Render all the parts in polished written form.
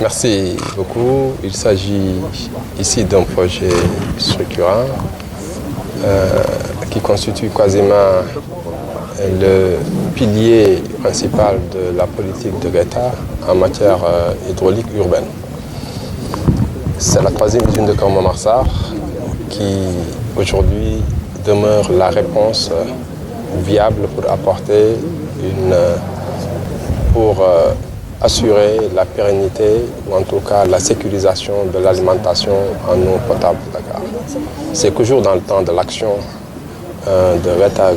Merci beaucoup. Il s'agit ici d'un projet structurant qui constitue quasiment le pilier principal de la politique de l'État en matière hydraulique urbaine. C'est la troisième usine de Keur-Momar qui aujourd'hui demeure la réponse viable pour apporter pour assurer la pérennité ou en tout cas la sécurisation de l'alimentation en eau potable de Dakar. C'est toujours dans le temps de l'action de l'État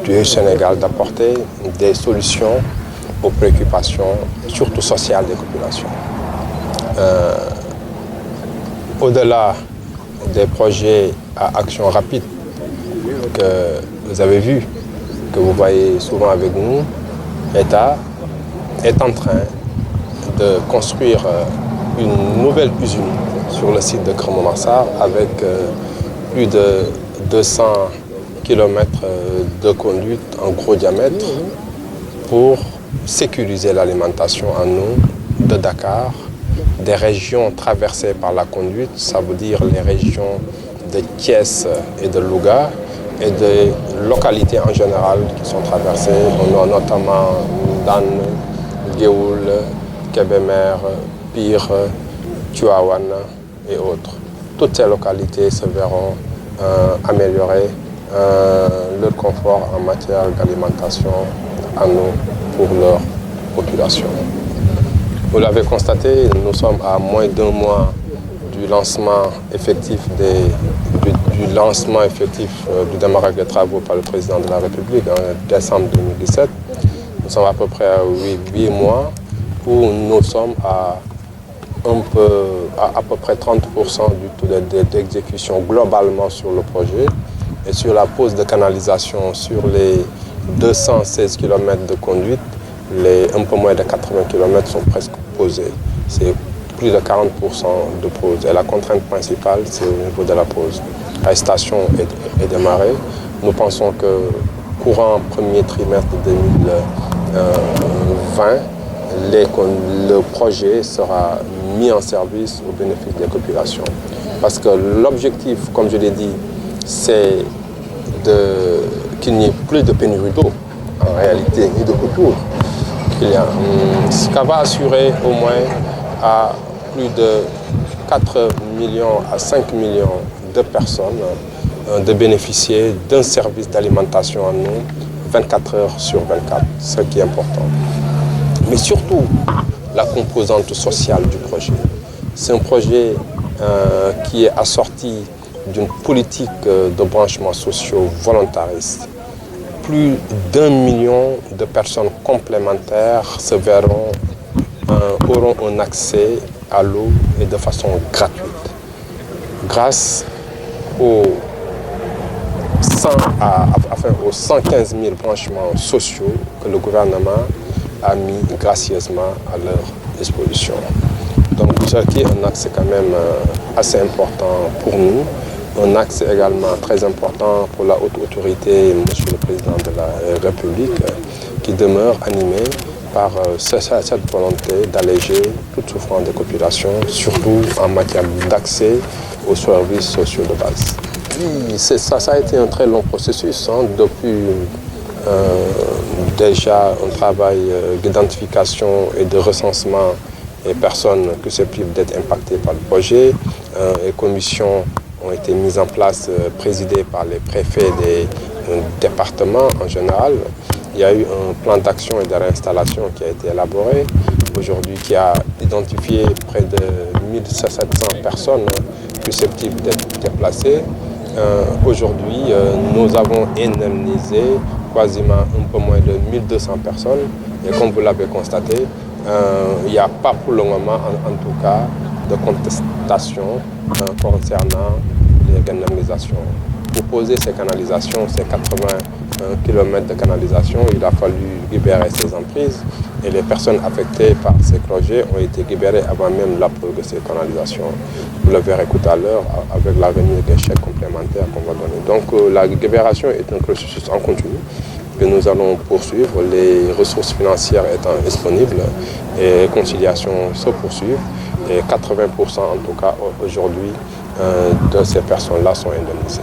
du Sénégal d'apporter des solutions aux préoccupations, surtout sociales des populations. Au-delà des projets à action rapide que vous avez vus, que vous voyez souvent avec nous, l'État est en train de construire une nouvelle usine sur le site de Keur-Momar avec plus de 200 km de conduite en gros diamètre pour sécuriser l'alimentation en eau de Dakar, des régions traversées par la conduite, ça veut dire les régions de Thiès et de Louga et des localités en général qui sont traversées, notamment Dan, Géoul, Kébémer, Pire, Tivaouane et autres. Toutes ces localités se verront améliorer leur confort en matière d'alimentation en eau pour leur population. Vous l'avez constaté, nous sommes à moins d'un mois du lancement effectif du démarrage des travaux par le président de la République en décembre 2017. Nous sommes à peu près à 8 mois où nous sommes à peu près 30% du taux d'exécution globalement sur le projet et sur la pose de canalisation sur les 216 km de conduite, un peu moins de 80 km sont presque posés. C'est plus de 40% de pose. Et la contrainte principale, c'est au niveau de la pose. La station est démarrée. Nous pensons que courant premier trimestre 2020, le projet sera mis en service au bénéfice des populations. Parce que l'objectif, comme je l'ai dit, c'est qu'il n'y ait plus de pénurie d'eau, en réalité, ni de retour. Ce qui va assurer au moins à plus de 4 millions à 5 millions de personnes de bénéficier d'un service d'alimentation en eau 24 heures sur 24, ce qui est important. Mais surtout, la composante sociale du projet. C'est un projet qui est assorti d'une politique de branchements sociaux volontaristes. Plus d'1 million de personnes complémentaires auront un accès à l'eau et de façon gratuite. Grâce aux 115 000 branchements sociaux que le gouvernement a mis gracieusement à leur disposition. Donc, ce qui est un axe quand même assez important pour nous, un axe également très important pour la haute autorité, Monsieur le Président de la République, qui demeure animé par cette volonté d'alléger toute souffrance des populations, surtout en matière d'accès aux services sociaux de base. Oui, ça a été un très long processus, depuis déjà un travail d'identification et de recensement des personnes susceptibles d'être impactées par le projet. Les commissions ont été mises en place, présidées par les préfets des départements en général. Il y a eu un plan d'action et de réinstallation qui a été élaboré aujourd'hui, qui a identifié près de 1700 personnes susceptibles d'être déplacées. Aujourd'hui, nous avons indemnisé quasiment un peu moins de 1200 personnes. Et comme vous l'avez constaté, il n'y a pas pour le moment, en tout cas, de contestation concernant les canalisations. Pour poser ces canalisations, ces 80 km de canalisation, il a fallu libérer ces emprises et les personnes affectées par ces projets ont été libérées avant même la pose de ces canalisations. Vous le verrez tout à l'heure avec la venue des chèques complémentaires qu'on va donner. Donc la libération est un processus en continu que nous allons poursuivre, les ressources financières étant disponibles et les conciliations se poursuivent. Et 80% en tout cas aujourd'hui de ces personnes-là sont indemnisées.